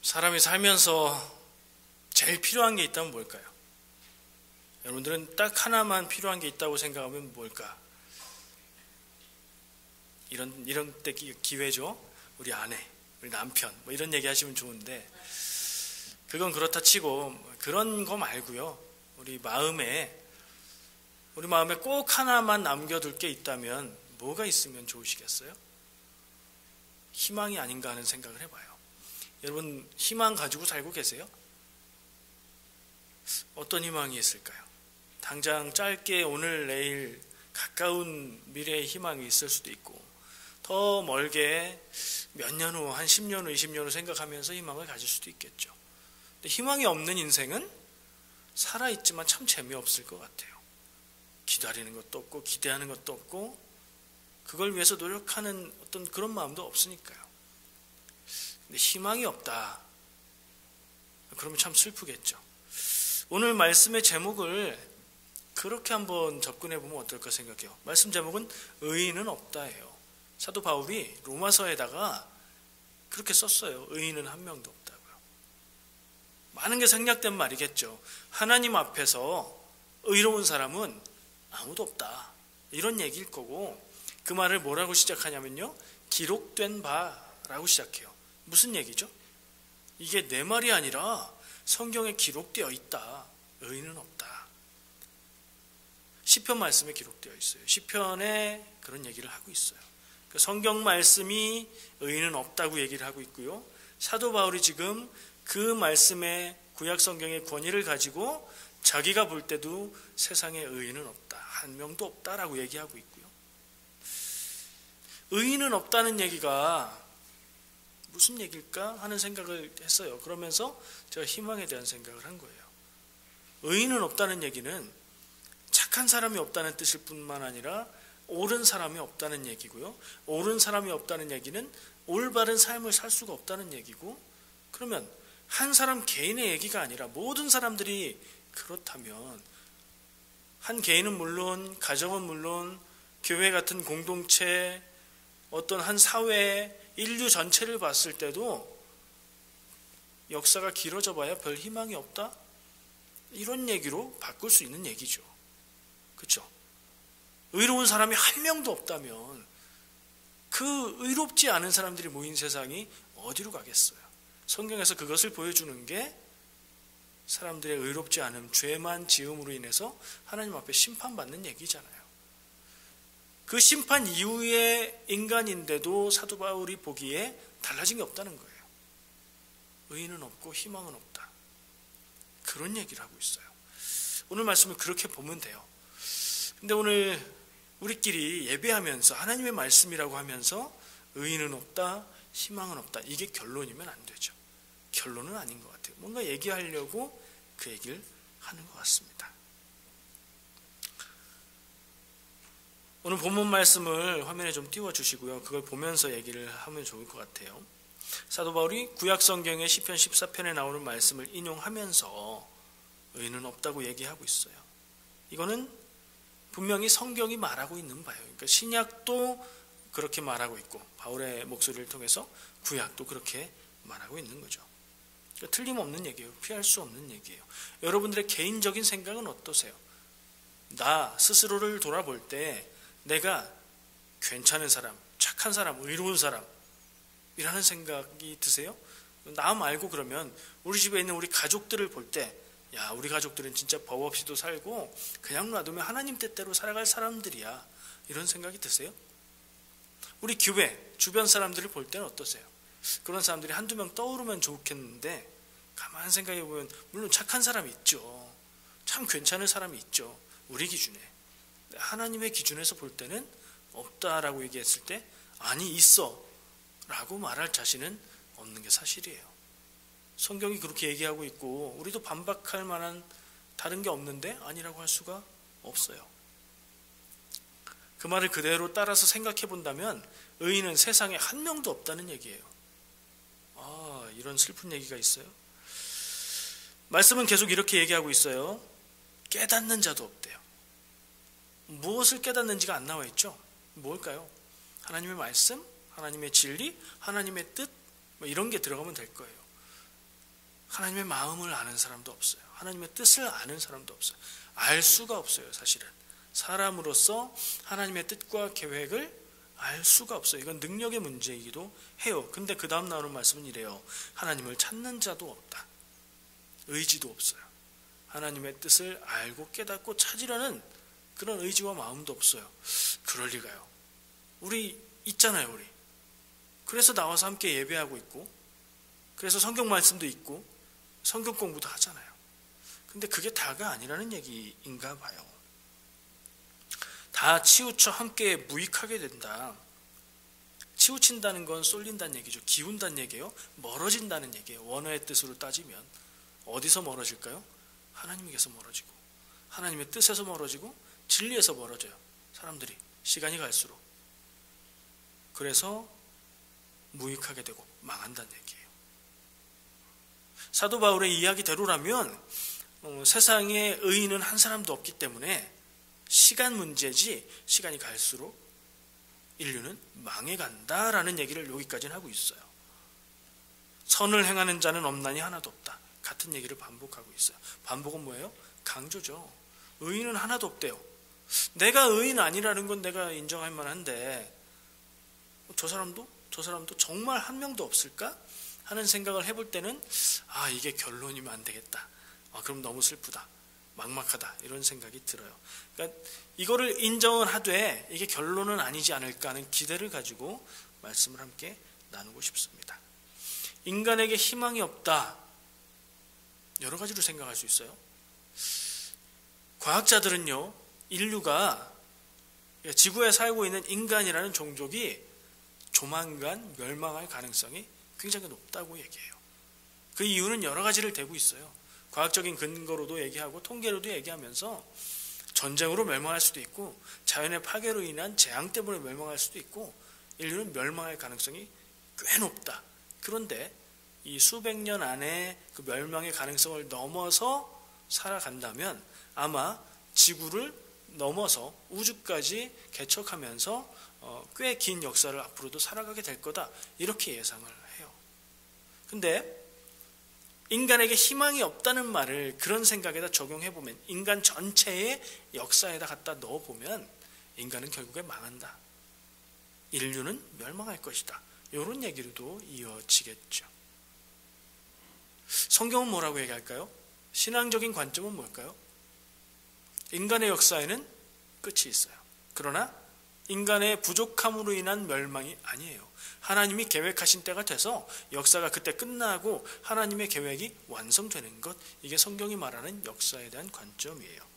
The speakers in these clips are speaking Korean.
사람이 살면서 제일 필요한 게 있다면 뭘까요? 여러분들은 딱 하나만 필요한 게 있다고 생각하면 뭘까? 이런 때 기회죠. 우리 아내, 우리 남편 뭐 이런 얘기 하시면 좋은데, 그건 그렇다 치고 그런 거 말고요. 우리 마음에 꼭 하나만 남겨둘 게 있다면 뭐가 있으면 좋으시겠어요? 희망이 아닌가 하는 생각을 해봐요. 여러분, 희망 가지고 살고 계세요? 어떤 희망이 있을까요? 당장 짧게 오늘 내일 가까운 미래의 희망이 있을 수도 있고, 더 멀게 몇 년 후, 한 10년 후, 20년 후 생각하면서 희망을 가질 수도 있겠죠. 근데 희망이 없는 인생은 살아있지만 참 재미없을 것 같아요. 기다리는 것도 없고 기대하는 것도 없고 그걸 위해서 노력하는 어떤 그런 마음도 없으니까요. 근데 희망이 없다. 그러면 참 슬프겠죠. 오늘 말씀의 제목을 그렇게 한번 접근해 보면 어떨까 생각해요. 말씀 제목은 의인은 없다예요. 사도 바울이 로마서에다가 그렇게 썼어요. 의인은 한 명도 없다고요. 많은 게 생략된 말이겠죠. 하나님 앞에서 의로운 사람은 아무도 없다, 이런 얘기일 거고, 그 말을 뭐라고 시작하냐면요, 기록된 바라고 시작해요. 무슨 얘기죠? 이게 내 말이 아니라 성경에 기록되어 있다. 의인은 없다. 시편 말씀에 기록되어 있어요. 시편에 그런 얘기를 하고 있어요. 성경 말씀이 의인은 없다고 얘기를 하고 있고요, 사도 바울이 지금 그 말씀의 구약 성경의 권위를 가지고 자기가 볼 때도 세상에 의인은 없다, 한 명도 없다라고 얘기하고 있고요. 의인은 없다는 얘기가 무슨 얘기일까 하는 생각을 했어요. 그러면서 제가 희망에 대한 생각을 한 거예요. 의인은 없다는 얘기는 착한 사람이 없다는 뜻일 뿐만 아니라 옳은 사람이 없다는 얘기고요, 옳은 사람이 없다는 얘기는 올바른 삶을 살 수가 없다는 얘기고, 그러면 한 사람 개인의 얘기가 아니라 모든 사람들이 그렇다면, 한 개인은 물론, 가정은 물론, 교회 같은 공동체, 어떤 한 사회, 인류 전체를 봤을 때도 역사가 길어져 봐야 별 희망이 없다? 이런 얘기로 바꿀 수 있는 얘기죠. 그렇죠? 의로운 사람이 한 명도 없다면 그 의롭지 않은 사람들이 모인 세상이 어디로 가겠어요? 성경에서 그것을 보여주는 게 사람들의 의롭지 않음, 죄만 지음으로 인해서 하나님 앞에 심판받는 얘기잖아요. 그 심판 이후의 인간인데도 사도 바울이 보기에 달라진 게 없다는 거예요. 의인은 없고 희망은 없다, 그런 얘기를 하고 있어요. 오늘 말씀을 그렇게 보면 돼요. 근데 오늘 우리끼리 예배하면서 하나님의 말씀이라고 하면서 의인은 없다, 희망은 없다, 이게 결론이면 안 되죠. 결론은 아닌 것 같아요. 뭔가 얘기하려고 그 얘기를 하는 것 같습니다. 오늘 본문 말씀을 화면에 좀 띄워주시고요, 그걸 보면서 얘기를 하면 좋을 것 같아요. 사도 바울이 구약 성경의 시편 14편에 나오는 말씀을 인용하면서 의인은 없다고 얘기하고 있어요. 이거는 분명히 성경이 말하고 있는 바예요. 그러니까 신약도 그렇게 말하고 있고, 바울의 목소리를 통해서 구약도 그렇게 말하고 있는 거죠. 그러니까 틀림없는 얘기예요. 피할 수 없는 얘기예요. 여러분들의 개인적인 생각은 어떠세요? 나 스스로를 돌아볼 때 내가 괜찮은 사람, 착한 사람, 의로운 사람이라는 생각이 드세요? 나 말고 그러면 우리 집에 있는 우리 가족들을 볼 때, 야, 우리 가족들은 진짜 법 없이도 살고 그냥 놔두면 하나님 뜻대로 살아갈 사람들이야, 이런 생각이 드세요? 우리 교회 주변 사람들을 볼 때는 어떠세요? 그런 사람들이 한두 명 떠오르면 좋겠는데, 가만 생각해 보면 물론 착한 사람이 있죠. 참 괜찮은 사람이 있죠, 우리 기준에. 하나님의 기준에서 볼 때는 없다라고 얘기했을 때, 아니 있어 라고 말할 자신은 없는 게 사실이에요. 성경이 그렇게 얘기하고 있고 우리도 반박할 만한 다른 게 없는데 아니라고 할 수가 없어요. 그 말을 그대로 따라서 생각해 본다면 의인은 세상에 한 명도 없다는 얘기예요. 아, 이런 슬픈 얘기가 있어요. 말씀은 계속 이렇게 얘기하고 있어요. 깨닫는 자도 없대요. 무엇을 깨닫는지가 안 나와 있죠. 뭘까요? 하나님의 말씀, 하나님의 진리, 하나님의 뜻, 뭐 이런 게 들어가면 될 거예요. 하나님의 마음을 아는 사람도 없어요. 하나님의 뜻을 아는 사람도 없어요. 알 수가 없어요. 사실은 사람으로서 하나님의 뜻과 계획을 알 수가 없어요. 이건 능력의 문제이기도 해요. 근데 그 다음 나오는 말씀은 이래요. 하나님을 찾는 자도 없다. 의지도 없어요. 하나님의 뜻을 알고 깨닫고 찾으려는 그런 의지와 마음도 없어요. 그럴 리가요. 우리 있잖아요. 우리. 그래서 나와서 함께 예배하고 있고, 그래서 성경 말씀도 있고 성경 공부도 하잖아요. 근데 그게 다가 아니라는 얘기인가 봐요. 다 치우쳐 함께 무익하게 된다. 치우친다는 건 쏠린다는 얘기죠. 기운다는 얘기예요. 멀어진다는 얘기예요. 원어의 뜻으로 따지면 어디서 멀어질까요? 하나님에게서 멀어지고, 하나님의 뜻에서 멀어지고, 진리에서 멀어져요. 사람들이 시간이 갈수록. 그래서 무익하게 되고 망한다는 얘기예요. 사도 바울의 이야기대로라면 세상에 의인은 한 사람도 없기 때문에 시간 문제지, 시간이 갈수록 인류는 망해간다라는 얘기를 여기까지는 하고 있어요. 선을 행하는 자는 없나니 하나도 없다. 같은 얘기를 반복하고 있어요. 반복은 뭐예요? 강조죠. 의인은 하나도 없대요. 내가 의인 아니라는 건 내가 인정할 만한데 저 사람도 정말 한 명도 없을까? 하는 생각을 해볼 때는 이게 결론이면 안 되겠다. 그럼 너무 슬프다. 막막하다. 이런 생각이 들어요. 그러니까 이거를 인정을 하되 이게 결론은 아니지 않을까 하는 기대를 가지고 말씀을 함께 나누고 싶습니다. 인간에게 희망이 없다. 여러 가지로 생각할 수 있어요. 과학자들은요, 인류가 지구에 살고 있는 인간이라는 종족이 조만간 멸망할 가능성이 굉장히 높다고 얘기해요. 그 이유는 여러 가지를 대고 있어요. 과학적인 근거로도 얘기하고 통계로도 얘기하면서 전쟁으로 멸망할 수도 있고, 자연의 파괴로 인한 재앙 때문에 멸망할 수도 있고, 인류는 멸망할 가능성이 꽤 높다. 그런데 이 수백 년 안에 그 멸망의 가능성을 넘어서 살아간다면 아마 지구를 넘어서 우주까지 개척하면서 꽤 긴 역사를 앞으로도 살아가게 될 거다. 이렇게 예상을 해요. 근데 인간에게 희망이 없다는 말을 그런 생각에다 적용해보면, 인간 전체의 역사에다 갖다 넣어보면 인간은 결국에 망한다. 인류는 멸망할 것이다. 이런 얘기로도 이어지겠죠. 성경은 뭐라고 얘기할까요? 신앙적인 관점은 뭘까요? 인간의 역사에는 끝이 있어요. 그러나 인간의 부족함으로 인한 멸망이 아니에요. 하나님이 계획하신 때가 돼서 역사가 그때 끝나고 하나님의 계획이 완성되는 것, 이게 성경이 말하는 역사에 대한 관점이에요.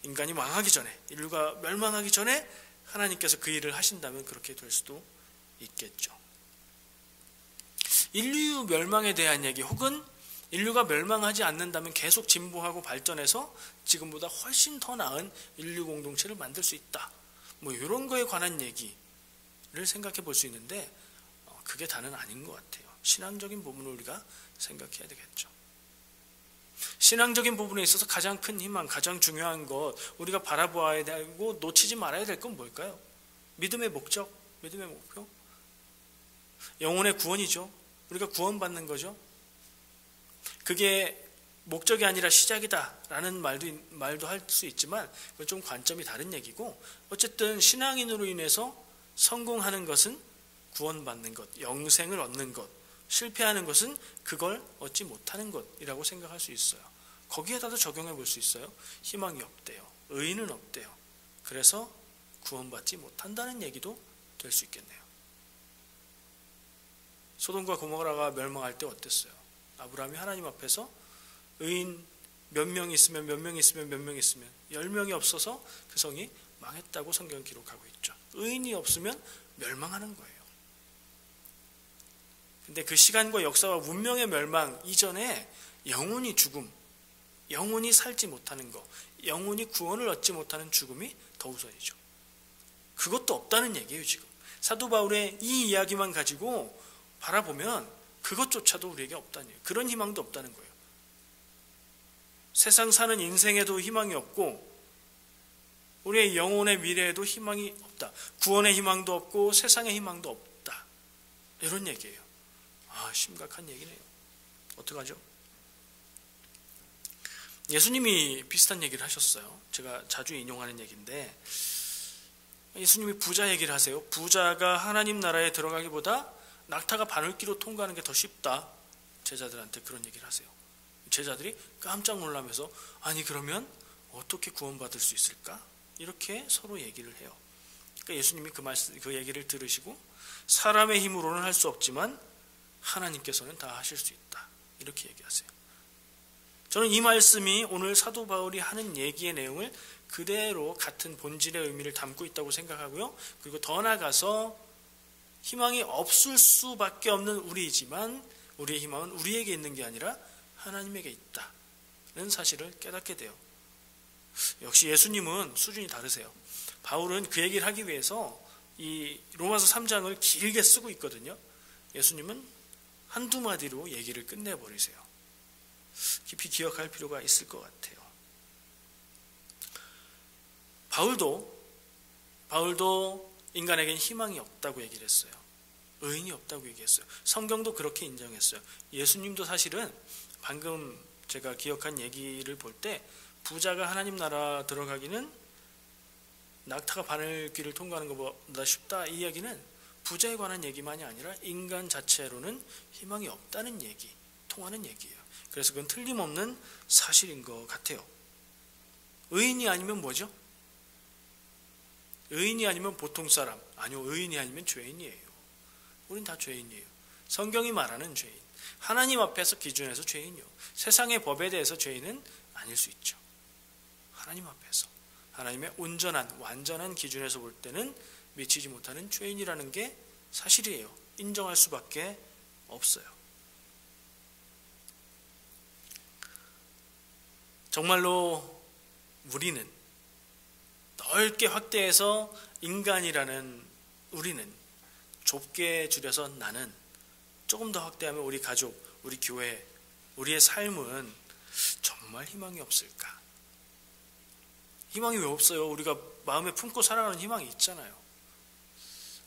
인간이 망하기 전에, 인류가 멸망하기 전에 하나님께서 그 일을 하신다면 그렇게 될 수도 있겠죠. 인류 멸망에 대한 얘기, 혹은 인류가 멸망하지 않는다면 계속 진보하고 발전해서 지금보다 훨씬 더 나은 인류 공동체를 만들 수 있다. 이런 거에 관한 얘기를 생각해 볼 수 있는데 그게 다는 아닌 것 같아요. 신앙적인 부분을 우리가 생각해야 되겠죠. 신앙적인 부분에 있어서 가장 큰 희망, 가장 중요한 것, 우리가 바라보아야 되고 놓치지 말아야 될 건 뭘까요? 믿음의 목적, 믿음의 목표? 영혼의 구원이죠. 우리가 구원받는 거죠. 그게 목적이 아니라 시작이다라는 말도 할 수 있지만 그건 좀 관점이 다른 얘기고, 어쨌든 신앙인으로 인해서 성공하는 것은 구원받는 것, 영생을 얻는 것, 실패하는 것은 그걸 얻지 못하는 것이라고 생각할 수 있어요. 거기에다도 적용해 볼 수 있어요. 희망이 없대요. 의의는 없대요. 그래서 구원받지 못한다는 얘기도 될 수 있겠네요. 소돔과 고모라가 멸망할 때 어땠어요? 아브라함이 하나님 앞에서 의인 몇 명 있으면 10명이 없어서 그 성이 망했다고 성경은 기록하고 있죠. 의인이 없으면 멸망하는 거예요. 근데 그 시간과 역사와 문명의 멸망 이전에 영혼이 죽음, 영혼이 살지 못하는 것, 영혼이 구원을 얻지 못하는 죽음이 더 우선이죠. 그것도 없다는 얘기예요. 지금 사도 바울의 이 이야기만 가지고 바라보면 그것조차도 우리에게 없다는 얘기예요. 그런 희망도 없다는 거예요. 세상 사는 인생에도 희망이 없고 우리의 영혼의 미래에도 희망이 없다. 구원의 희망도 없고 세상의 희망도 없다. 이런 얘기예요. 심각한 얘기네요. 어떡하죠? 예수님이 비슷한 얘기를 하셨어요. 제가 자주 인용하는 얘기인데 예수님이 부자 얘기를 하세요. 부자가 하나님 나라에 들어가기보다 낙타가 바늘길로 통과하는 게 더 쉽다. 제자들한테 그런 얘기를 하세요. 제자들이 깜짝 놀라면서 아니 그러면 어떻게 구원받을 수 있을까? 이렇게 서로 얘기를 해요. 그러니까 예수님이 그 얘기를 들으시고 사람의 힘으로는 할 수 없지만 하나님께서는 다 하실 수 있다. 이렇게 얘기하세요. 저는 이 말씀이 오늘 사도 바울이 하는 얘기의 내용을 그대로 같은 본질의 의미를 담고 있다고 생각하고요. 그리고 더 나아가서 희망이 없을 수밖에 없는 우리이지만 우리의 희망은 우리에게 있는 게 아니라 하나님에게 있다는 사실을 깨닫게 돼요. 역시 예수님은 수준이 다르세요. 바울은 그 얘기를 하기 위해서 이 로마서 3장을 길게 쓰고 있거든요. 예수님은 한두 마디로 얘기를 끝내버리세요. 깊이 기억할 필요가 있을 것 같아요. 바울도 인간에겐 희망이 없다고 얘기를 했어요. 의인이 없다고 얘기했어요. 성경도 그렇게 인정했어요. 예수님도 사실은 방금 제가 기억한 얘기를 볼 때 부자가 하나님 나라 들어가기는 낙타가 바늘길을 통과하는 것보다 쉽다. 이 이야기는 부자에 관한 얘기만이 아니라 인간 자체로는 희망이 없다는 얘기, 통하는 얘기예요. 그래서 그건 틀림없는 사실인 것 같아요. 의인이 아니면 뭐죠? 의인이 아니면 보통 사람, 아니요 의인이 아니면 죄인이에요. 우린 다 죄인이에요. 성경이 말하는 죄인, 하나님 앞에서 기준해서 죄인이요. 세상의 법에 대해서 죄인은 아닐 수 있죠. 하나님 앞에서 하나님의 온전한 완전한 기준에서 볼 때는 미치지 못하는 죄인이라는 게 사실이에요. 인정할 수밖에 없어요. 정말로 우리는 넓게 확대해서 인간이라는 우리는, 좁게 줄여서 나는, 조금 더 확대하면 우리 가족, 우리 교회, 우리의 삶은 정말 희망이 없을까? 희망이 왜 없어요? 우리가 마음에 품고 살아가는 희망이 있잖아요.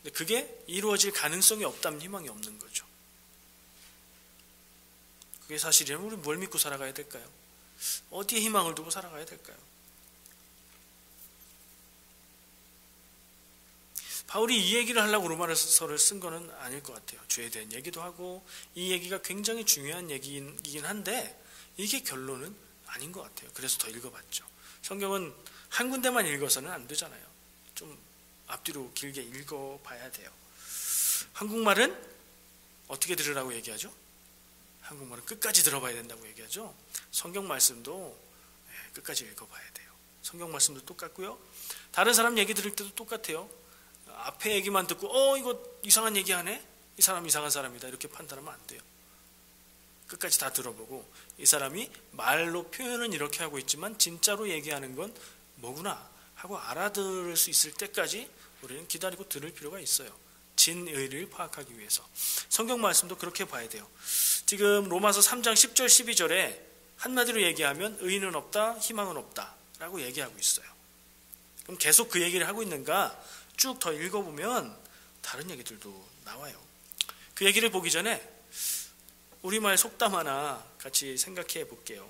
근데 그게 이루어질 가능성이 없다면 희망이 없는 거죠. 그게 사실이라면 우리 뭘 믿고 살아가야 될까요? 어디에 희망을 두고 살아가야 될까요? 바울이 이 얘기를 하려고 로마서를 쓴 거는 아닐 것 같아요. 죄에 대한 얘기도 하고 이 얘기가 굉장히 중요한 얘기이긴 한데 이게 결론은 아닌 것 같아요. 그래서 더 읽어봤죠. 성경은 한 군데만 읽어서는 안 되잖아요. 좀 앞뒤로 길게 읽어봐야 돼요. 한국말은 어떻게 들으라고 얘기하죠? 한국말은 끝까지 들어봐야 된다고 얘기하죠. 성경 말씀도 끝까지 읽어봐야 돼요. 성경 말씀도 똑같고요. 다른 사람 얘기 들을 때도 똑같아요. 앞에 얘기만 듣고 이거 이상한 얘기하네? 이 사람 이상한 사람이다 이렇게 판단하면 안 돼요. 끝까지 다 들어보고 이 사람이 말로 표현은 이렇게 하고 있지만 진짜로 얘기하는 건 뭐구나 하고 알아들을 수 있을 때까지 우리는 기다리고 들을 필요가 있어요. 진의를 파악하기 위해서. 성경 말씀도 그렇게 봐야 돼요. 지금 로마서 3장 10절 12절에 한마디로 얘기하면 의인은 없다, 희망은 없다 라고 얘기하고 있어요. 그럼 계속 그 얘기를 하고 있는가? 쭉 더 읽어보면 다른 얘기들도 나와요. 그 얘기를 보기 전에 우리말 속담 하나 같이 생각해 볼게요.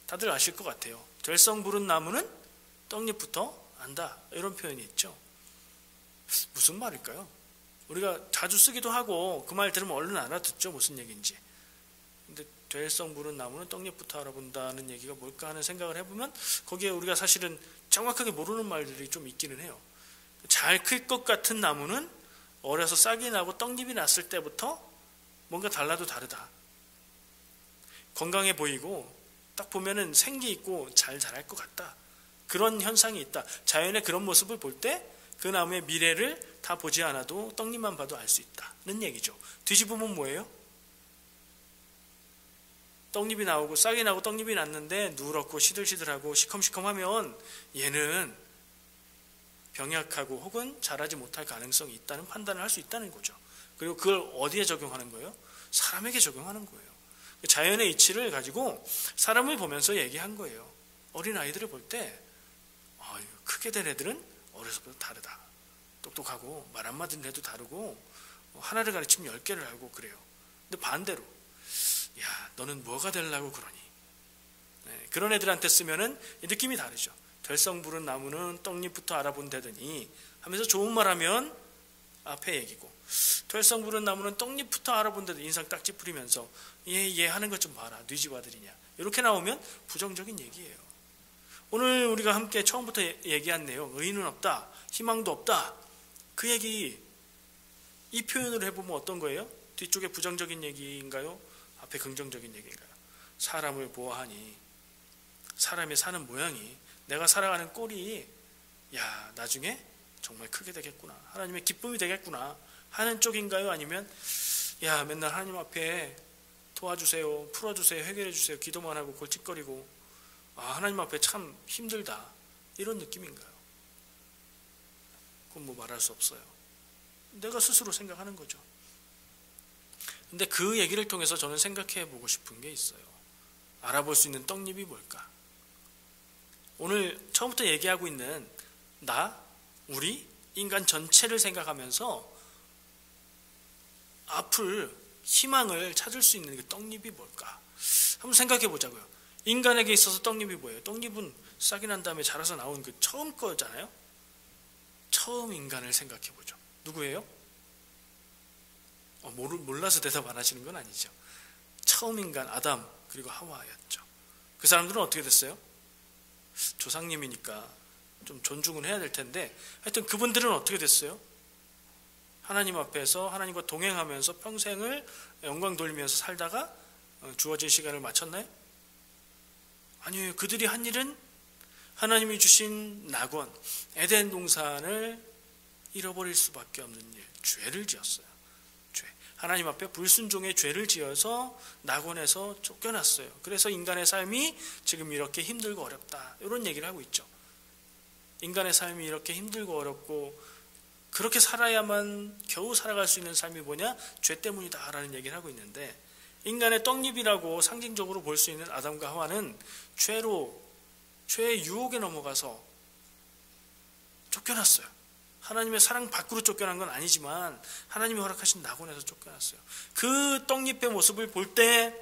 다들 아실 것 같아요. 될성 부른 나무는 떡잎부터 안다 이런 표현이 있죠. 무슨 말일까요? 우리가 자주 쓰기도 하고 그 말 들으면 얼른 알아듣죠. 무슨 얘기인지. 근데 될성 부른 나무는 떡잎부터 알아본다는 얘기가 뭘까 하는 생각을 해보면 거기에 우리가 사실은 정확하게 모르는 말들이 좀 있기는 해요. 잘 클 것 같은 나무는 어려서 싹이 나고 떡잎이 났을 때부터 뭔가 달라도 다르다. 건강해 보이고 딱 보면은 생기 있고 잘 자랄 것 같다. 그런 현상이 있다. 자연의 그런 모습을 볼 때 그 나무의 미래를 다 보지 않아도 떡잎만 봐도 알 수 있다는 얘기죠. 뒤집으면 뭐예요? 떡잎이 나오고 싹이 나고 떡잎이 났는데 누렇고 시들시들하고 시컴시컴하면 얘는 병약하고 혹은 자라지 못할 가능성이 있다는 판단을 할 수 있다는 거죠. 그리고 그걸 어디에 적용하는 거예요? 사람에게 적용하는 거예요. 자연의 이치를 가지고 사람을 보면서 얘기한 거예요. 어린 아이들을 볼 때 크게 된 애들은 어려서부터 다르다. 똑똑하고 말 한마디는 해도 다르고 하나를 가르치면 10개를 알고 그래요. 근데 반대로 야, 너는 뭐가 되려고 그러니? 네, 그런 애들한테 쓰면은 느낌이 다르죠. 될성 부른 나무는 떡잎부터 알아본다더니 하면서 좋은 말 하면 앞에 얘기고, 될성 부른 나무는 떡잎부터 알아본다더니 인상 딱 찌푸리면서 얘 하는 것 좀 봐라, 네 집 아들이냐, 이렇게 나오면 부정적인 얘기예요. 오늘 우리가 함께 처음부터 얘기한 내용, 의인은 없다, 희망도 없다, 그 얘기 이 표현을 해보면 어떤 거예요? 뒤쪽에 부정적인 얘기인가요? 앞에 긍정적인 얘기인가요? 사람을 보아하니, 사람이 사는 모양이, 내가 살아가는 꼴이 야, 나중에 정말 크게 되겠구나, 하나님의 기쁨이 되겠구나 하는 쪽인가요? 아니면 야, 맨날 하나님 앞에 도와주세요, 풀어주세요, 해결해 주세요, 기도만 하고 골칫거리고 하나님 앞에 참 힘들다, 이런 느낌인가요? 그건 뭐 말할 수 없어요. 내가 스스로 생각하는 거죠. 근데 그 얘기를 통해서 저는 생각해 보고 싶은 게 있어요. 알아볼 수 있는 떡잎이 뭘까? 오늘 처음부터 얘기하고 있는 나, 우리, 인간 전체를 생각하면서 앞을, 희망을 찾을 수 있는 그 떡잎이 뭘까? 한번 생각해 보자고요. 인간에게 있어서 떡잎이 뭐예요? 떡잎은 싹이 난 다음에 자라서 나온 그 처음 거잖아요. 처음 인간을 생각해 보죠. 누구예요? 몰라서 대답 안 하시는 건 아니죠. 처음 인간 아담 그리고 하와였죠. 그 사람들은 어떻게 됐어요? 조상님이니까 좀 존중은 해야 될 텐데, 하여튼 그분들은 어떻게 됐어요? 하나님 앞에서 하나님과 동행하면서 평생을 영광 돌리면서 살다가 주어진 시간을 마쳤나요? 아니에요. 그들이 한 일은 하나님이 주신 낙원 에덴 동산을 잃어버릴 수밖에 없는 일, 죄를 지었어요. 죄. 하나님 앞에 불순종의 죄를 지어서 낙원에서 쫓겨났어요. 그래서 인간의 삶이 지금 이렇게 힘들고 어렵다, 이런 얘기를 하고 있죠. 인간의 삶이 이렇게 힘들고 어렵고 그렇게 살아야만 겨우 살아갈 수 있는 삶이 뭐냐? 죄 때문이다 라는 얘기를 하고 있는데, 인간의 떡잎이라고 상징적으로 볼 수 있는 아담과 하와는 죄의 유혹에 넘어가서 쫓겨났어요. 하나님의 사랑 밖으로 쫓겨난 건 아니지만 하나님이 허락하신 낙원에서 쫓겨났어요. 그 떡잎의 모습을 볼 때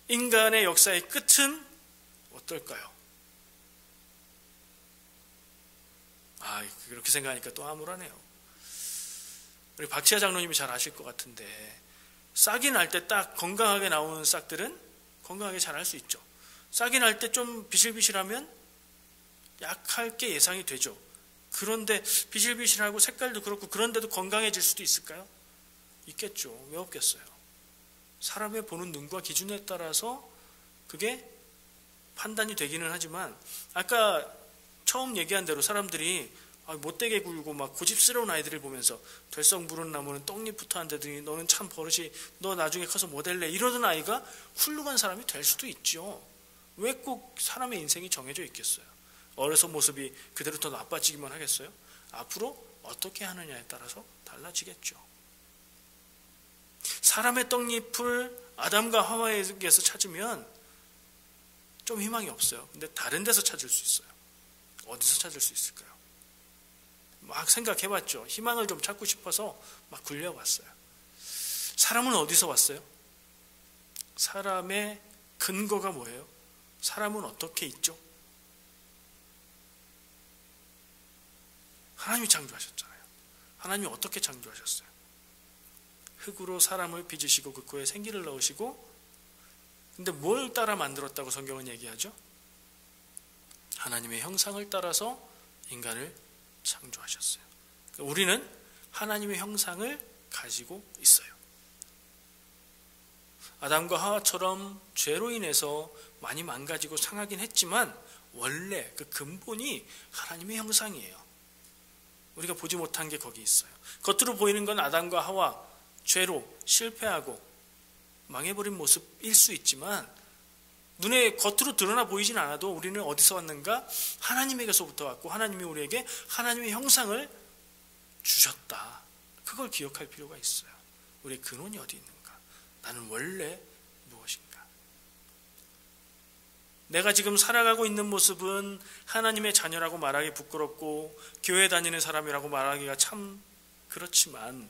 인간의 역사의 끝은 어떨까요? 그렇게 생각하니까 또 암울하네요. 우리 박치아 장로님이 잘 아실 것 같은데, 싹이 날 때 딱 건강하게 나오는 싹들은 건강하게 자랄 수 있죠. 싹이 날 때 좀 비실비실하면 약할 게 예상이 되죠. 그런데 비실비실하고 색깔도 그렇고 그런데도 건강해질 수도 있을까요? 있겠죠. 왜 없겠어요? 사람의 보는 눈과 기준에 따라서 그게 판단이 되기는 하지만, 아까 처음 얘기한 대로 사람들이 못되게 굴고 막 고집스러운 아이들을 보면서 될성 부른 나무는 떡잎부터 한다더니 너는 참 버릇이, 너 나중에 커서 뭐 될래, 이러던 아이가 훌륭한 사람이 될 수도 있죠. 왜 꼭 사람의 인생이 정해져 있겠어요? 어려서 모습이 그대로 더 나빠지기만 하겠어요? 앞으로 어떻게 하느냐에 따라서 달라지겠죠. 사람의 떡잎을 아담과 하와에게서 찾으면 좀 희망이 없어요. 근데 다른 데서 찾을 수 있어요. 어디서 찾을 수 있을까요? 막 생각해봤죠. 희망을 좀 찾고 싶어서 막 굴려봤어요. 사람은 어디서 왔어요? 사람의 근거가 뭐예요? 사람은 어떻게 있죠? 하나님이 창조하셨잖아요. 하나님이 어떻게 창조하셨어요? 흙으로 사람을 빚으시고 그 코에 생기를 넣으시고, 근데 뭘 따라 만들었다고 성경은 얘기하죠? 하나님의 형상을 따라서 인간을 창조하셨어요. 우리는 하나님의 형상을 가지고 있어요. 아담과 하와처럼 죄로 인해서 많이 망가지고 상하긴 했지만 원래 그 근본이 하나님의 형상이에요. 우리가 보지 못한 게 거기 있어요. 겉으로 보이는 건 아담과 하와 죄로 실패하고 망해버린 모습일 수 있지만, 눈에 겉으로 드러나 보이진 않아도 우리는 어디서 왔는가? 하나님에게서부터 왔고, 하나님이 우리에게 하나님의 형상을 주셨다. 그걸 기억할 필요가 있어요. 우리의 근원이 어디 있는가? 나는 원래 무엇인가? 내가 지금 살아가고 있는 모습은 하나님의 자녀라고 말하기 부끄럽고 교회 다니는 사람이라고 말하기가 참 그렇지만,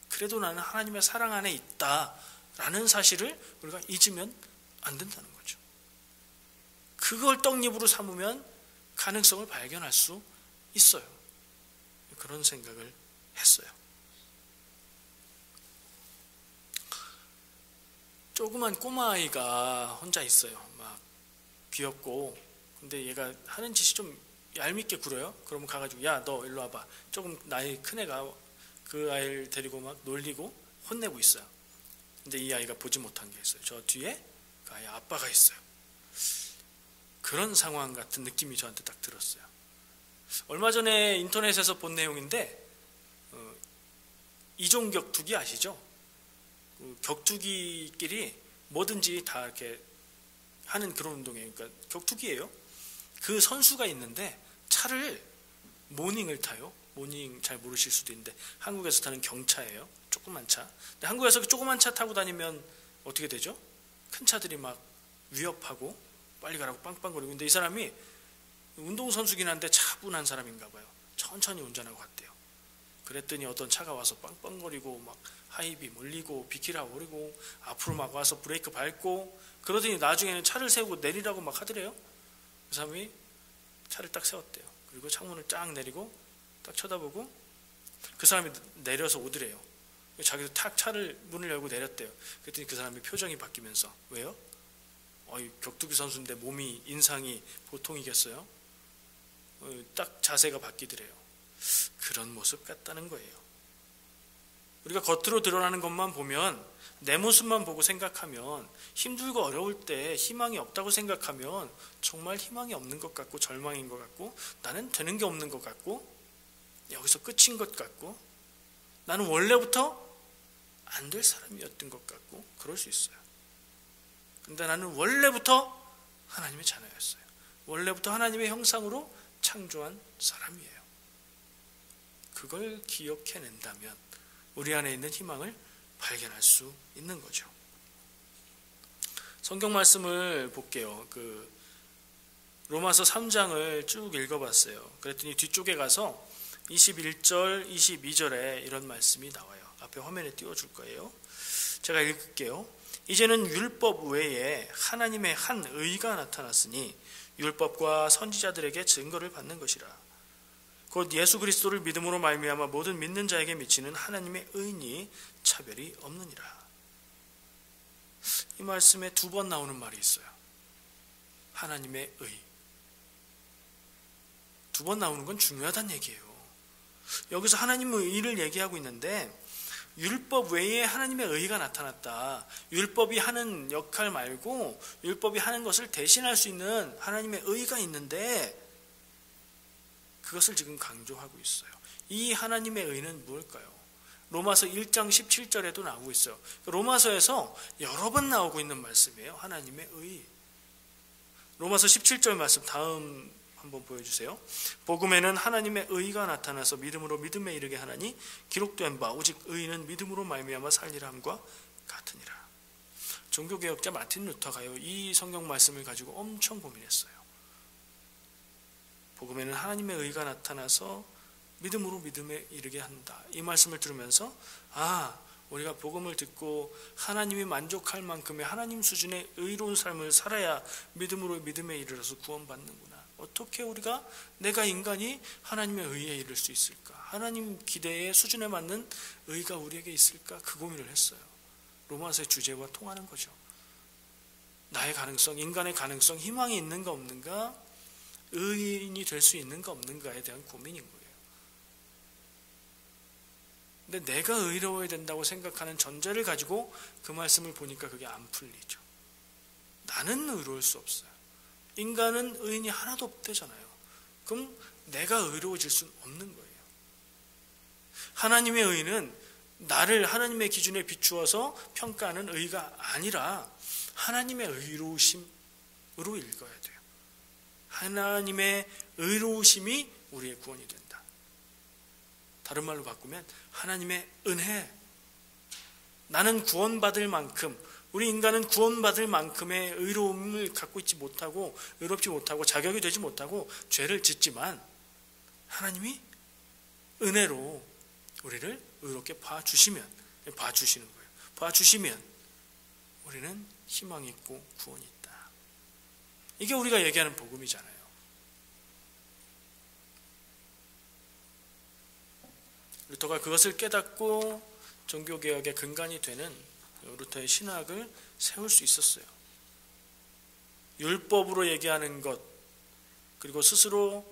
그래도 나는 하나님의 사랑 안에 있다 라는 사실을 우리가 잊으면 안 된다는 거죠. 그걸 떡잎으로 삼으면 가능성을 발견할 수 있어요. 그런 생각을 했어요. 조그만 꼬마아이가 혼자 있어요. 막 귀엽고, 근데 얘가 하는 짓이 좀 얄밉게 굴어요. 그러면 가가지고 야, 너 일로 와봐. 조금 나이 큰 애가 그 아이를 데리고 막 놀리고 혼내고 있어요. 근데 이 아이가 보지 못한 게 있어요. 저 뒤에 그 아이 아빠가 있어요. 그런 상황 같은 느낌이 저한테 딱 들었어요. 얼마 전에 인터넷에서 본 내용인데, 이종 격투기 아시죠? 그 격투기끼리 뭐든지 다 이렇게 하는 그런 운동이에요. 그러니까 격투기예요. 그 선수가 있는데 차를 모닝을 타요. 모닝 잘 모르실 수도 있는데 한국에서 타는 경차예요. 조그만 차. 근데 한국에서 조그만 차 타고 다니면 어떻게 되죠? 큰 차들이 막 위협하고 빨리 가라고 빵빵거리고. 근데 이 사람이 운동선수긴 한데 차분한 사람인가 봐요. 천천히 운전하고 갔대요. 그랬더니 어떤 차가 와서 빵빵거리고 막 하이비 몰리고 비키라고 그러고 앞으로 막 와서 브레이크 밟고, 그러더니 나중에는 차를 세우고 내리라고 막 하더래요. 그 사람이 차를 딱 세웠대요. 그리고 창문을 쫙 내리고 딱 쳐다보고 그 사람이 내려서 오더래요. 자기도 탁 차를 문을 열고 내렸대요. 그랬더니 그 사람이 표정이 바뀌면서, 왜요? 격투기 선수인데 몸이 인상이 보통이겠어요? 딱 자세가 바뀌더래요. 그런 모습 같다는 거예요. 우리가 겉으로 드러나는 것만 보면, 내 모습만 보고 생각하면, 힘들고 어려울 때 희망이 없다고 생각하면 정말 희망이 없는 것 같고 절망인 것 같고 나는 되는 게 없는 것 같고 여기서 끝인 것 같고 나는 원래부터 안 될 사람이었던 것 같고 그럴 수 있어요. 근데 나는 원래부터 하나님의 자녀였어요. 원래부터 하나님의 형상으로 창조한 사람이에요. 그걸 기억해낸다면 우리 안에 있는 희망을 발견할 수 있는 거죠. 성경 말씀을 볼게요. 로마서 3장을 쭉 읽어봤어요. 그랬더니 뒤쪽에 가서 21절, 22절에 이런 말씀이 나와요. 앞에 화면에 띄워줄 거예요. 제가 읽을게요. 이제는 율법 외에 하나님의 한 의가 나타났으니 율법과 선지자들에게 증거를 받는 것이라. 곧 예수 그리스도를 믿음으로 말미암아 모든 믿는 자에게 미치는 하나님의 의니 차별이 없느니라. 이 말씀에 2번 나오는 말이 있어요. 하나님의 의. 2번 나오는 건 중요하다는 얘기예요. 여기서 하나님의 의를 얘기하고 있는데, 율법 외에 하나님의 의가 나타났다. 율법이 하는 역할 말고 율법이 하는 것을 대신할 수 있는 하나님의 의가 있는데, 그것을 지금 강조하고 있어요. 이 하나님의 의는 무엇일까요? 로마서 1장 17절에도 나오고 있어요. 로마서에서 여러 번 나오고 있는 말씀이에요. 하나님의 의. 로마서 17절 말씀 다음 한번 보여주세요. 복음에는 하나님의 의가 나타나서 믿음으로 믿음에 이르게 하나니 기록된 바 오직 의는 믿음으로 말미암아 살리라 함과 같으니라. 종교개혁자 마틴 루터가요, 이 성경 말씀을 가지고 엄청 고민했어요. 복음에는 하나님의 의가 나타나서 믿음으로 믿음에 이르게 한다. 이 말씀을 들으면서 우리가 복음을 듣고 하나님이 만족할 만큼의 하나님 수준의 의로운 삶을 살아야 믿음으로 믿음에 이르러서 구원받는구나. 어떻게 내가 인간이 하나님의 의에 이를 수 있을까? 하나님 기대의 수준에 맞는 의가 우리에게 있을까? 그 고민을 했어요. 로마서의 주제와 통하는 거죠. 나의 가능성, 인간의 가능성, 희망이 있는가 없는가, 의인이 될 수 있는가 없는가에 대한 고민인 거예요. 근데 내가 의로워야 된다고 생각하는 전제를 가지고 그 말씀을 보니까 그게 안 풀리죠. 나는 의로울 수 없어요. 인간은 의인이 하나도 없대잖아요. 그럼 내가 의로워질 수는 없는 거예요. 하나님의 의는 나를 하나님의 기준에 비추어서 평가하는 의가 아니라 하나님의 의로우심으로 읽어야 돼요. 하나님의 의로우심이 우리의 구원이 된다. 다른 말로 바꾸면 하나님의 은혜. 나는 구원받을 만큼, 우리 인간은 구원받을 만큼의 의로움을 갖고 있지 못하고 의롭지 못하고 자격이 되지 못하고 죄를 짓지만 하나님이 은혜로 우리를 의롭게 봐주시는 거예요. 봐주시면 우리는 희망이 있고 구원이 있다. 이게 우리가 얘기하는 복음이잖아요. 루터가 그것을 깨닫고 종교개혁의 근간이 되는 루터의 신학을 세울 수 있었어요. 율법으로 얘기하는 것, 그리고 스스로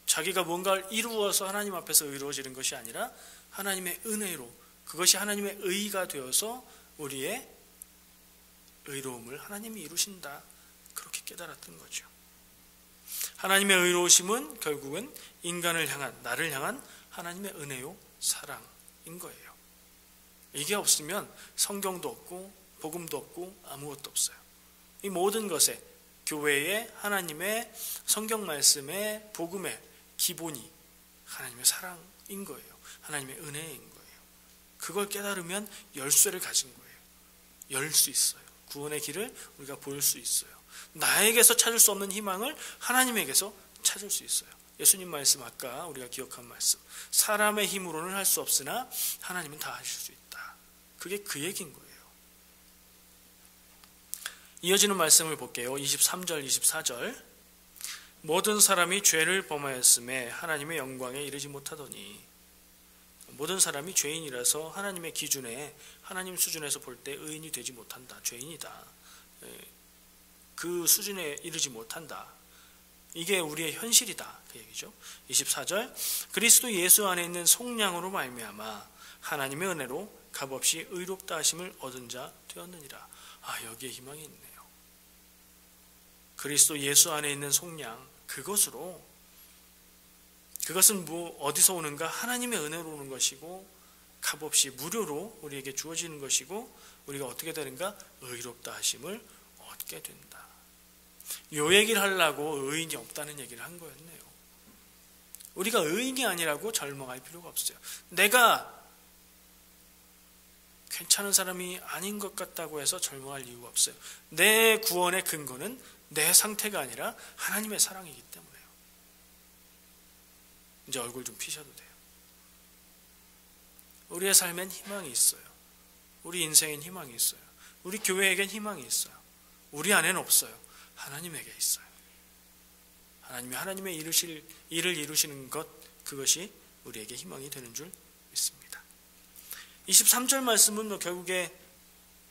자기가 뭔가를 이루어서 하나님 앞에서 의로워지는 것이 아니라 하나님의 은혜로, 그것이 하나님의 의가 되어서 우리의 의로움을 하나님이 이루신다. 그렇게 깨달았던 거죠. 하나님의 의로우심은 결국은 인간을 향한, 나를 향한 하나님의 은혜요 사랑인 거예요. 이게 없으면 성경도 없고 복음도 없고 아무것도 없어요. 이 모든 것에 교회의 하나님의 성경 말씀의 복음의 기본이 하나님의 사랑인 거예요. 하나님의 은혜인 거예요. 그걸 깨달으면 열쇠를 가진 거예요. 열 수 있어요. 구원의 길을 우리가 볼 수 있어요. 나에게서 찾을 수 없는 희망을 하나님에게서 찾을 수 있어요. 예수님 말씀, 아까 우리가 기억한 말씀, 사람의 힘으로는 할 수 없으나 하나님은 다 하실 수 있다. 그게 그 얘기인 거예요. 이어지는 말씀을 볼게요. 23절 24절. 모든 사람이 죄를 범하였음에 하나님의 영광에 이르지 못하더니, 모든 사람이 죄인이라서 하나님의 기준에, 하나님 수준에서 볼 때 의인이 되지 못한다. 죄인이다. 그 수준에 이르지 못한다. 이게 우리의 현실이다. 그 얘기죠. 24절. 그리스도 예수 안에 있는 속량으로 말미암아 하나님의 은혜로 값없이 의롭다 하심을 얻은 자 되었느니라. 여기에 희망이 있네요. 그리스도 예수 안에 있는 속량, 그것으로, 그것은 어디서 오는가? 하나님의 은혜로 오는 것이고 값없이 무료로 우리에게 주어지는 것이고, 우리가 어떻게 되는가? 의롭다 하심을 얻게 된다. 요 얘기를 하려고 의인이 없다는 얘기를 한 거였네요. 우리가 의인이 아니라고 절망할 필요가 없어요. 내가 괜찮은 사람이 아닌 것 같다고 해서 절망할 이유가 없어요. 내 구원의 근거는 내 상태가 아니라 하나님의 사랑이기 때문에요. 이제 얼굴 좀 피셔도 돼요. 우리의 삶엔 희망이 있어요. 우리 인생엔 희망이 있어요. 우리 교회에겐 희망이 있어요. 우리 안에는 없어요. 하나님에게 있어요. 하나님의 일을 이루시는 것, 그것이 우리에게 희망이 되는 줄 믿습니다. 23절 말씀은 결국에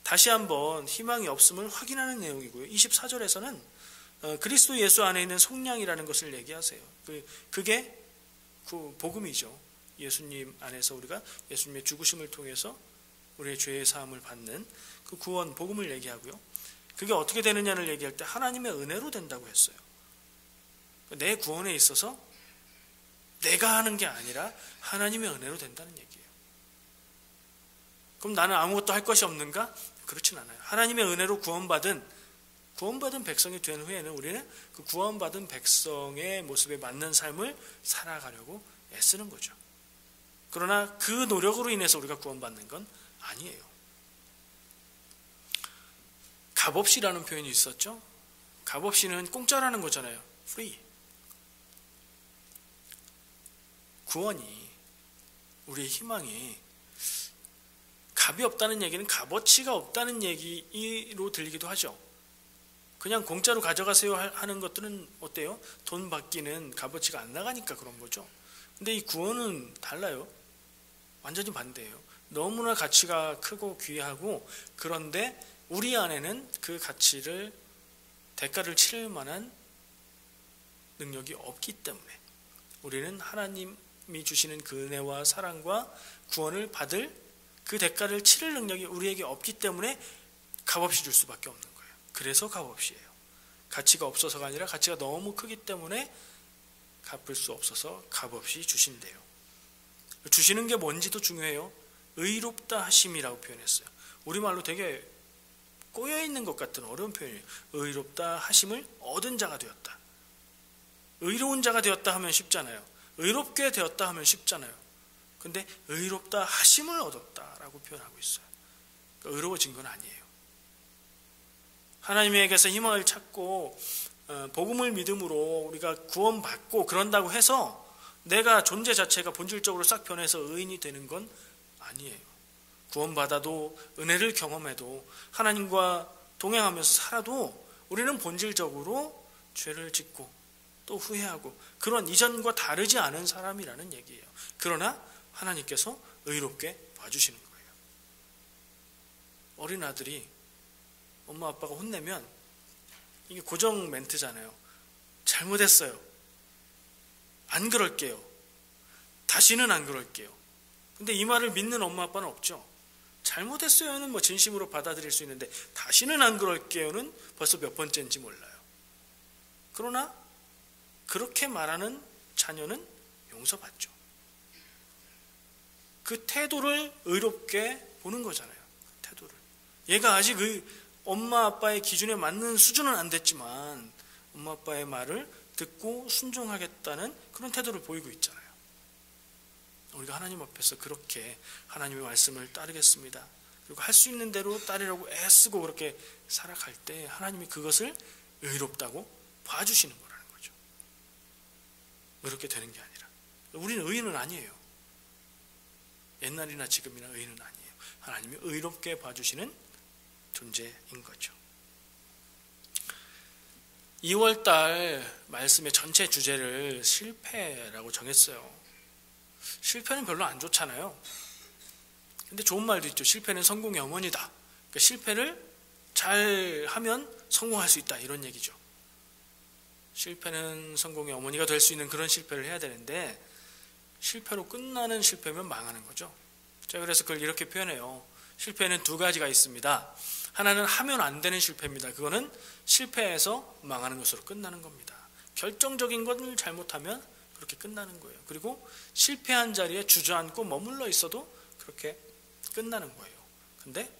다시 한번 희망이 없음을 확인하는 내용이고요. 24절에서는 그리스도 예수 안에 있는 속량이라는 것을 얘기하세요. 그게 그 복음이죠. 예수님 안에서 우리가 예수님의 죽으심을 통해서 우리의 죄의 사함을 받는 그 구원, 복음을 얘기하고요. 그게 어떻게 되느냐를 얘기할 때 하나님의 은혜로 된다고 했어요. 내 구원에 있어서 내가 하는 게 아니라 하나님의 은혜로 된다는 얘기예요. 그럼 나는 아무것도 할 것이 없는가? 그렇진 않아요. 하나님의 은혜로 구원받은 백성이 된 후에는 우리는 그 구원받은 백성의 모습에 맞는 삶을 살아가려고 애쓰는 거죠. 그러나 그 노력으로 인해서 우리가 구원받는 건 아니에요. 값없이라는 표현이 있었죠. 값없이는 공짜라는 거잖아요. free. 구원이, 우리의 희망이 값이 없다는 얘기는 값어치가 없다는 얘기로 들리기도 하죠. 그냥 공짜로 가져가세요 하는 것들은 어때요? 돈 받기는 값어치가 안 나가니까 그런 거죠. 근데 이 구원은 달라요. 완전히 반대예요. 너무나 가치가 크고 귀하고, 그런데 우리 안에는 그 가치를, 대가를 치를 만한 능력이 없기 때문에 우리는 하나님이 주시는 그 은혜와 사랑과 구원을 받을 그 대가를 치를 능력이 우리에게 없기 때문에 값없이 줄 수밖에 없는 거예요. 그래서 값없이에요. 가치가 없어서가 아니라 가치가 너무 크기 때문에 갚을 수 없어서 값없이 주신대요. 주시는 게 뭔지도 중요해요. 의롭다 하심이라고 표현했어요. 우리말로 되게 꼬여있는 것 같은 어려운 표현이에요. 의롭다 하심을 얻은 자가 되었다. 의로운 자가 되었다 하면 쉽잖아요. 의롭게 되었다 하면 쉽잖아요. 근데 의롭다 하심을 얻었다라고 표현하고 있어요. 그러니까 의로워진 건 아니에요. 하나님에게서 희망을 찾고 복음을 믿음으로 우리가 구원받고 그런다고 해서 내가 존재 자체가 본질적으로 싹 변해서 의인이 되는 건 아니에요. 구원받아도 은혜를 경험해도 하나님과 동행하면서 살아도 우리는 본질적으로 죄를 짓고 또 후회하고 그런 이전과 다르지 않은 사람이라는 얘기예요. 그러나 하나님께서 의롭게 봐주시는 거예요. 어린아들이 엄마 아빠가 혼내면 이게 고정 멘트잖아요. 잘못했어요. 안 그럴게요. 다시는 안 그럴게요. 근데 이 말을 믿는 엄마 아빠는 없죠. 잘못했어요는 뭐 진심으로 받아들일 수 있는데 다시는 안 그럴게요는 벌써 몇 번째인지 몰라요. 그러나 그렇게 말하는 자녀는 용서받죠. 그 태도를 의롭게 보는 거잖아요. 그 태도를. 얘가 아직 엄마 아빠의 기준에 맞는 수준은 안 됐지만 엄마 아빠의 말을 듣고 순종하겠다는 그런 태도를 보이고 있잖아요. 우리가 하나님 앞에서 그렇게 하나님의 말씀을 따르겠습니다. 그리고 할 수 있는 대로 따르려고 애쓰고 그렇게 살아갈 때 하나님이 그것을 의롭다고 봐주시는 거라는 거죠. 의롭게 되는 게 아니라. 우리는 의인은 아니에요. 옛날이나 지금이나 의인은 아니에요. 하나님이 의롭게 봐주시는 존재인 거죠. 2월달 말씀의 전체 주제를 실패라고 정했어요. 실패는 별로 안 좋잖아요. 근데 좋은 말도 있죠. 실패는 성공의 어머니다. 그러니까 실패를 잘 하면 성공할 수 있다, 이런 얘기죠. 실패는 성공의 어머니가 될 수 있는 그런 실패를 해야 되는데 실패로 끝나는 실패면 망하는 거죠. 제가 그래서 그걸 이렇게 표현해요. 실패는 두 가지가 있습니다. 하나는 하면 안 되는 실패입니다. 그거는 실패해서 망하는 것으로 끝나는 겁니다. 결정적인 것을 잘못하면 그렇게 끝나는 거예요. 그리고 실패한 자리에 주저앉고 머물러 있어도 그렇게 끝나는 거예요. 근데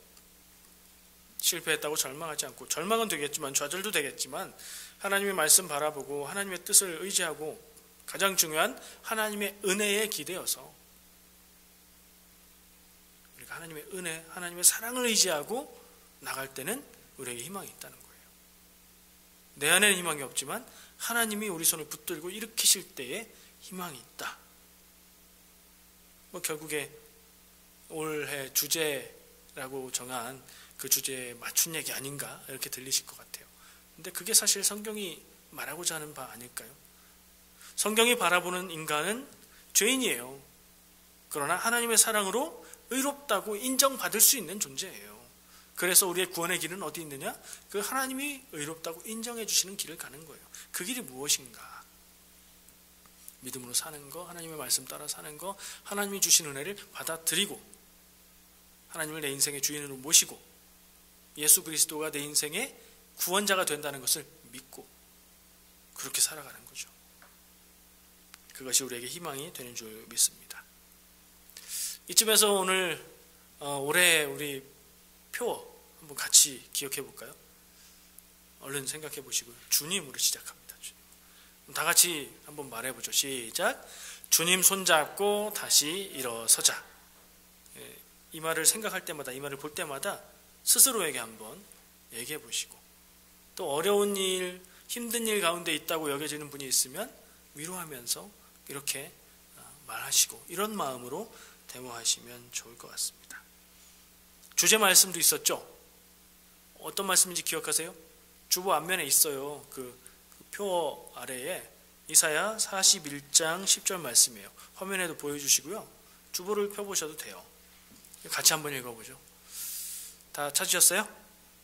실패했다고 절망하지 않고, 절망은 되겠지만 좌절도 되겠지만 하나님의 말씀 바라보고 하나님의 뜻을 의지하고 가장 중요한 하나님의 은혜에 기대어서 우리가 하나님의 은혜, 하나님의 사랑을 의지하고 나갈 때는 우리에게 희망이 있다는 거예요. 내 안에는 희망이 없지만 하나님이 우리 손을 붙들고 일으키실 때에 희망이 있다. 결국에 올해 주제라고 정한 그 주제에 맞춘 얘기 아닌가 이렇게 들리실 것 같아요. 근데 그게 사실 성경이 말하고자 하는 바 아닐까요? 성경이 바라보는 인간은 죄인이에요. 그러나 하나님의 사랑으로 의롭다고 인정받을 수 있는 존재예요. 그래서 우리의 구원의 길은 어디 있느냐? 그 하나님이 의롭다고 인정해 주시는 길을 가는 거예요. 그 길이 무엇인가? 믿음으로 사는 거, 하나님의 말씀 따라 사는 거, 하나님이 주신 은혜를 받아들이고 하나님을 내 인생의 주인으로 모시고 예수 그리스도가 내 인생의 구원자가 된다는 것을 믿고 그렇게 살아가는 거죠. 그것이 우리에게 희망이 되는 줄 믿습니다. 이쯤에서 오늘 올해 우리 표 한번 같이 기억해 볼까요? 얼른 생각해 보시고요. 주님으로 시작합니다. 다 같이 한번 말해보죠. 시작. 주님 손잡고 다시 일어서자. 이 말을 생각할 때마다, 이 말을 볼 때마다 스스로에게 한번 얘기해 보시고, 또 어려운 일, 힘든 일 가운데 있다고 여겨지는 분이 있으면 위로하면서 이렇게 말하시고 이런 마음으로 대모하시면 좋을 것 같습니다. 주제 말씀도 있었죠? 어떤 말씀인지 기억하세요? 주보 앞면에 있어요. 그 표 아래에 이사야 41장 10절 말씀이에요. 화면에도 보여주시고요. 주보를 펴보셔도 돼요. 같이 한번 읽어보죠. 다 찾으셨어요?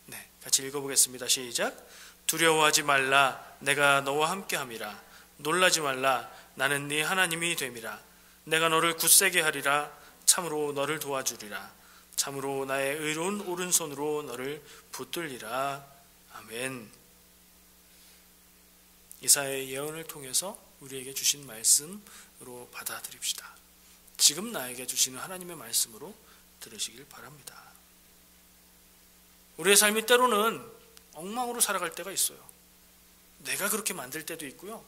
네, 같이 읽어보겠습니다. 시작. 두려워하지 말라. 내가 너와 함께함이라. 놀라지 말라. 나는 네 하나님이 됨이라. 내가 너를 굳세게 하리라. 참으로 너를 도와주리라. 참으로 나의 의로운 오른손으로 너를 붙들리라. 아멘. 이사야의 예언을 통해서 우리에게 주신 말씀으로 받아들입시다. 지금 나에게 주시는 하나님의 말씀으로 들으시길 바랍니다. 우리의 삶이 때로는 엉망으로 살아갈 때가 있어요. 내가 그렇게 만들 때도 있고요.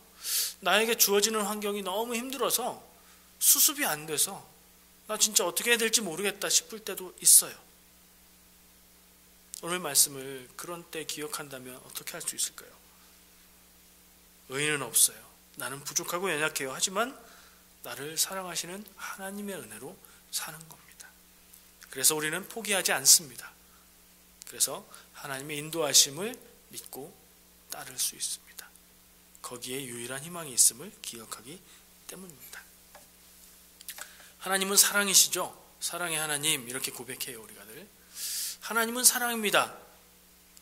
나에게 주어지는 환경이 너무 힘들어서 수습이 안 돼서 나 진짜 어떻게 해야 될지 모르겠다 싶을 때도 있어요. 오늘 말씀을 그런 때 기억한다면 어떻게 할 수 있을까요? 의인은 없어요. 나는 부족하고 연약해요. 하지만 나를 사랑하시는 하나님의 은혜로 사는 겁니다. 그래서 우리는 포기하지 않습니다. 그래서 하나님의 인도하심을 믿고 따를 수 있습니다. 거기에 유일한 희망이 있음을 기억하기 때문입니다. 하나님은 사랑이시죠? 사랑의 하나님, 이렇게 고백해요, 우리가 늘. 하나님은 사랑입니다.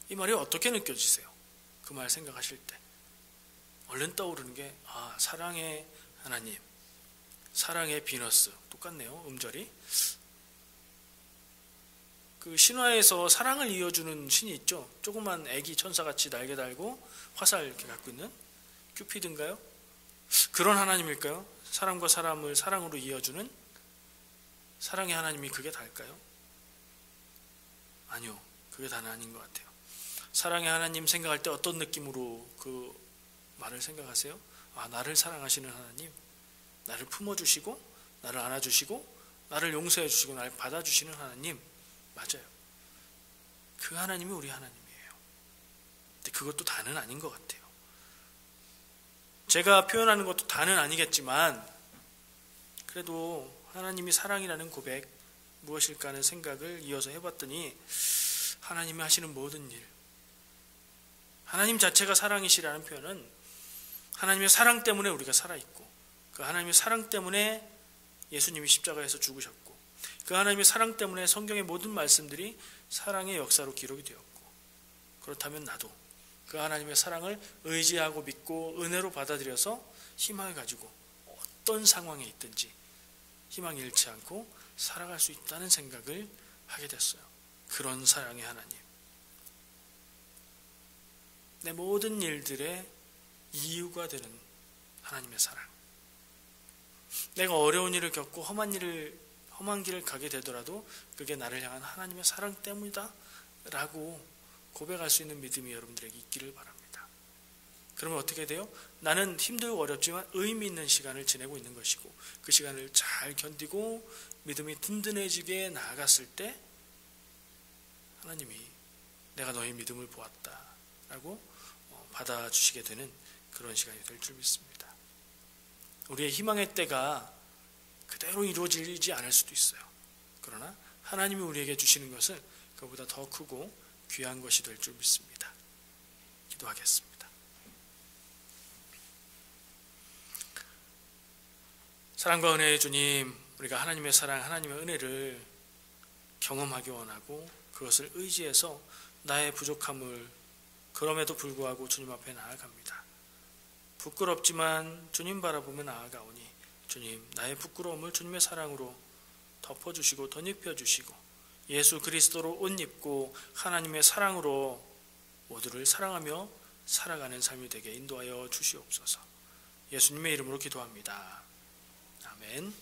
이 말이 어떻게 느껴지세요? 그 말 생각하실 때 얼른 떠오르는 게 사랑의 하나님, 사랑의 비너스, 똑같네요, 음절이. 그 신화에서 사랑을 이어주는 신이 있죠. 조그만 애기 천사같이 날개 달고 화살 이렇게 갖고 있는 큐피드인가요? 그런 하나님일까요? 사람과 사람을 사랑으로 이어주는 사랑의 하나님이 그게 다일까요? 아니요, 그게 다는 아닌 것 같아요. 사랑의 하나님 생각할 때 어떤 느낌으로 그 말을 생각하세요? 나를 사랑하시는 하나님, 나를 품어주시고 나를 안아주시고 나를 용서해 주시고 나를 받아주시는 하나님, 맞아요. 그 하나님이 우리 하나님이에요. 근데 그것도 다는 아닌 것 같아요. 제가 표현하는 것도 다는 아니겠지만 그래도 하나님이 사랑이라는 고백 무엇일까 하는 생각을 이어서 해봤더니 하나님이 하시는 모든 일, 하나님 자체가 사랑이시라는 표현은 하나님의 사랑 때문에 우리가 살아있고, 그 하나님의 사랑 때문에 예수님이 십자가에서 죽으셨고, 그 하나님의 사랑 때문에 성경의 모든 말씀들이 사랑의 역사로 기록이 되었고, 그렇다면 나도 그 하나님의 사랑을 의지하고 믿고 은혜로 받아들여서 희망을 가지고 어떤 상황에 있든지 희망 잃지 않고 살아갈 수 있다는 생각을 하게 됐어요. 그런 사랑의 하나님, 내 모든 일들의 이유가 되는 하나님의 사랑, 내가 어려운 일을 겪고 험한 길을 가게 되더라도 그게 나를 향한 하나님의 사랑 때문이다 라고 고백할 수 있는 믿음이 여러분들에게 있기를 바랍니다. 그러면 어떻게 돼요? 나는 힘들고 어렵지만 의미 있는 시간을 지내고 있는 것이고, 그 시간을 잘 견디고 믿음이 든든해지게 나아갔을 때 하나님이 내가 너의 믿음을 보았다 라고 받아주시게 되는 그런 시간이 될 줄 믿습니다. 우리의 희망의 때가 그대로 이루어지지 않을 수도 있어요. 그러나 하나님이 우리에게 주시는 것은 그보다 더 크고 귀한 것이 될 줄 믿습니다. 기도하겠습니다. 사랑과 은혜의 주님, 우리가 하나님의 사랑, 하나님의 은혜를 경험하기 원하고 그것을 의지해서 나의 부족함을 그럼에도 불구하고 주님 앞에 나아갑니다. 부끄럽지만 주님 바라보며 나아가오니 주님, 나의 부끄러움을 주님의 사랑으로 덮어주시고 덧입혀주시고 예수 그리스도로 옷 입고 하나님의 사랑으로 모두를 사랑하며 살아가는 삶이 되게 인도하여 주시옵소서. 예수님의 이름으로 기도합니다. 아멘.